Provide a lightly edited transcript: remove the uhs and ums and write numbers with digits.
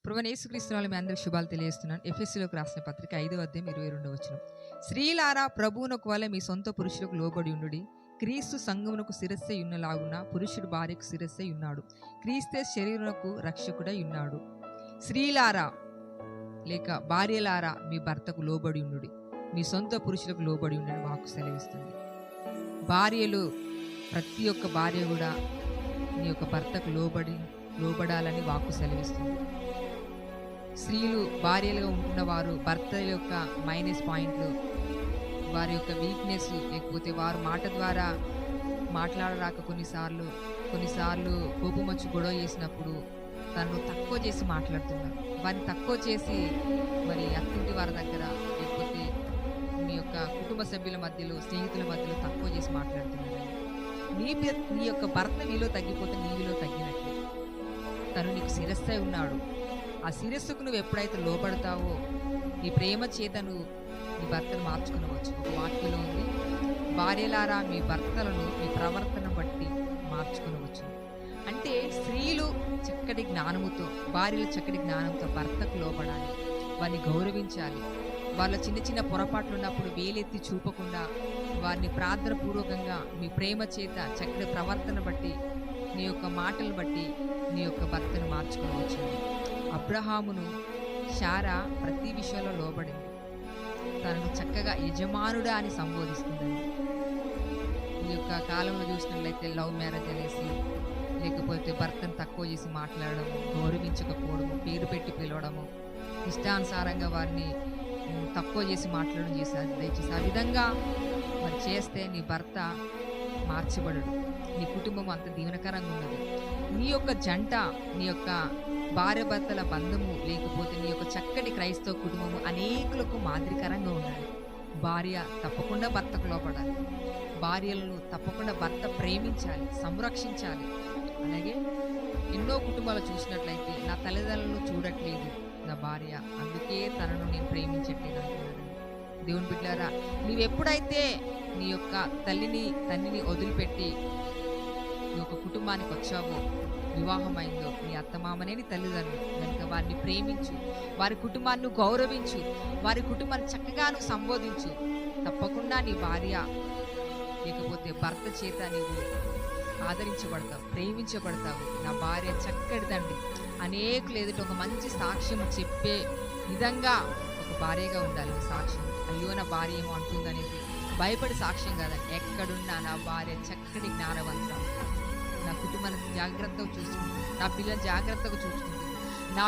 ప్రభువైన యేసుక్రీస్తునామములో మీ అందరికి శుభాలు తెలియజేస్తున్నాను. ఎఫెసీయులకు రాసిన పత్రిక 5వ అధ్యాయం 22వ వచనం. స్త్రీలారా ప్రభువునకు వలె మీ సొంత పురుషులకు లోబడి ఉండుడి. క్రీస్తు సంఘమునకు శిరస్సై ఉన్నలాగున పురుషుడు భార్యకు శిరస్సై ఉన్నాడు. క్రీస్తే శరీరమునకు రక్షకుడై ఉన్నాడు. స్త్రీలారా లేక భార్యలారా మీ భర్తకు లోబడి ఉండుడి. మీ సొంత పురుషులకు లోబడి ఉండని వాక్కు సెలవిస్తుంది. భార్యలు ప్రతి ఒక్క భార్య కూడా నీ యొక్క భర్తకు లోబడాలని వాక్కు సెలవిస్తుంది. స్త్రీలు భార్యలుగా ఉంటున్న వారు భర్త యొక్క మైనస్ పాయింట్లు, వారి యొక్క వీక్నెస్, లేకపోతే వారు మాట ద్వారా మాట్లాడరాక కొన్నిసార్లు కోపమొచ్చి గొడవ చేసినప్పుడు తను తక్కువ చేసి మాట్లాడుతున్నారు. వారిని తక్కువ చేసి మరి అత్తింటి వారి దగ్గర లేకపోతే మీ యొక్క కుటుంబ సభ్యుల మధ్యలో, స్నేహితుల మధ్యలో తక్కువ చేసి మాట్లాడుతున్నారు. నీ యొక్క భర్త నీలో తగ్గిపోతే నీ విలువ తగ్గినట్లే. తను నీకు శిరస్సై ఉన్నాడు. ఆ శిరస్సుకు నువ్వు ఎప్పుడైతే లోపడతావో నీ ప్రేమ చేత నువ్వు నీ భర్తను మార్చుకునవచ్చు. ఒక వాక్యంలో ఉంది, భార్యలారా మీ భర్తలను మీ ప్రవర్తన బట్టి మార్చుకునవచ్చు. అంటే స్త్రీలు చక్కటి జ్ఞానముతో, భార్యలు చక్కటి జ్ఞానంతో భర్తకు లోపడాలి, వారిని గౌరవించాలి. వాళ్ళ చిన్న చిన్న పొరపాట్లు ఉన్నప్పుడు వేలెత్తి చూపకుండా వారిని ప్రార్థనపూర్వకంగా మీ ప్రేమ చేత చక్కటి ప్రవర్తన బట్టి, నీ యొక్క మాటలు బట్టి నీ యొక్క భర్తను మార్చుకోవచ్చు. అబ్రహామును శారా ప్రతి విషయంలో లోబడింది. తనను చక్కగా యజమానుడా అని సంబోధిస్తుందండి. ఈ యొక్క కాలంలో చూసినట్లయితే లవ్ మ్యారేజ్ అనేసి, లేకపోతే భర్తను తక్కువ చేసి మాట్లాడడము, గౌరవించకపోవడము, పేరు పెట్టి పిలవడము, ఇష్టానుసారంగా వారిని తక్కువ చేసి మాట్లాడడం చేశారు. దయచేసి ఆ విధంగా మరి చేస్తే నీ భర్త మార్చబడడు, నీ కుటుంబం అంత దీవెనకరంగా ఉండదు. నీ యొక్క జంట, నీ యొక్క భార్య భర్తల బంధము, లేకపోతే నీ యొక్క చక్కటి క్రైస్తవ కుటుంబము అనేకులకు మాదిరికరంగా ఉండాలి. భార్య తప్పకుండా భర్తకు లోపడాలి. భార్యలను తప్పకుండా భర్త ప్రేమించాలి, సంరక్షించాలి. అలాగే ఎన్నో కుటుంబాలు చూసినట్లయితే నా తల్లిదండ్రులను చూడట్లేదు నా భార్య, అందుకే తనను నేను ప్రేమించట్లేదు అంటున్నాను. దేవుని బిడ్డలారా, నీవెప్పుడైతే నీ యొక్క తండ్రిని వదిలిపెట్టి నీ యొక్క కుటుంబానికి వచ్చావో, వివాహమైందో, నీ అత్తమామనే నీ తల్లిదండ్రులు కనుక వారిని ప్రేమించు, వారి కుటుంబాన్ని గౌరవించు, వారి కుటుంబాన్ని చక్కగా నువ్వు సంబోధించు. తప్పకుండా నీ భార్య లేకపోతే భర్త చేత నీవు ఆదరించబడతావు, ప్రేమించబడతావు. నా భార్య చక్కటి తండ్రి అనేకులు ఎదుట ఒక మంచి సాక్ష్యం చెప్పే విధంగా ఒక భార్యగా ఉండాలి. సాక్ష్యం, అయ్యో నా భార్య ఏమో అంటుందనేది భయపడి సాక్ష్యం కాదని, ఎక్కడున్నా నా భార్య చక్కటి జ్ఞానవంతం, నా కుటుంబాన్ని జాగ్రత్తగా చూసుకుంటుంది, నా పిల్లల్ని జాగ్రత్తగా చూసుకుంటుంది,